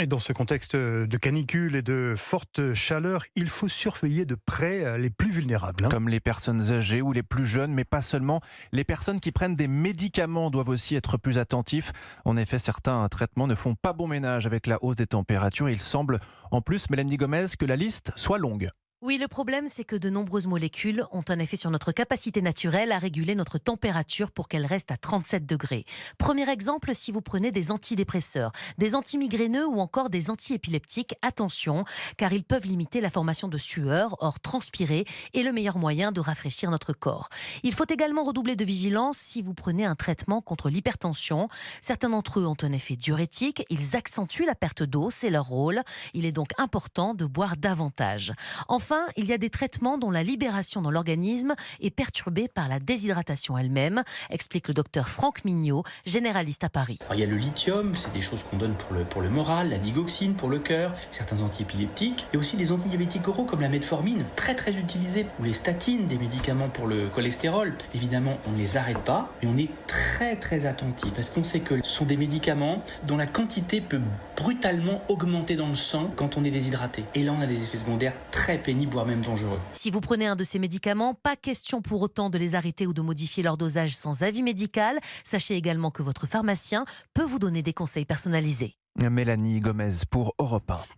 Et dans ce contexte de canicule et de forte chaleur, il faut surveiller de près les plus vulnérables, hein. Comme les personnes âgées ou les plus jeunes, mais pas seulement. Les personnes qui prennent des médicaments doivent aussi être plus attentifs. En effet, certains traitements ne font pas bon ménage avec la hausse des températures. Il semble, en plus, Mélanie Gomez, que la liste soit longue. Oui, le problème, c'est que de nombreuses molécules ont un effet sur notre capacité naturelle à réguler notre température pour qu'elle reste à 37 degrés. Premier exemple, si vous prenez des antidépresseurs, des antimigraineux ou encore des antiépileptiques, attention, car ils peuvent limiter la formation de sueur. Or, transpirer est le meilleur moyen de rafraîchir notre corps. Il faut également redoubler de vigilance si vous prenez un traitement contre l'hypertension. Certains d'entre eux ont un effet diurétique, ils accentuent la perte d'eau, c'est leur rôle. Il est donc important de boire davantage. Enfin, il y a des traitements dont la libération dans l'organisme est perturbée par la déshydratation elle-même, explique le docteur Franck Mignot, généraliste à Paris. Alors, il y a le lithium, c'est des choses qu'on donne pour le moral, la digoxine pour le cœur, certains antiépileptiques, et aussi des antidiabétiques oraux comme la metformine, très très utilisée, ou les statines, des médicaments pour le cholestérol. Évidemment, on ne les arrête pas, mais on est très très attentif, parce qu'on sait que ce sont des médicaments dont la quantité peut brutalement augmenter dans le sang quand on est déshydraté. Et là, on a des effets secondaires très pénibles, voire même dangereux. Si vous prenez un de ces médicaments, pas question pour autant de les arrêter ou de modifier leur dosage sans avis médical. Sachez également que votre pharmacien peut vous donner des conseils personnalisés. Mélanie Gomez pour Europe 1.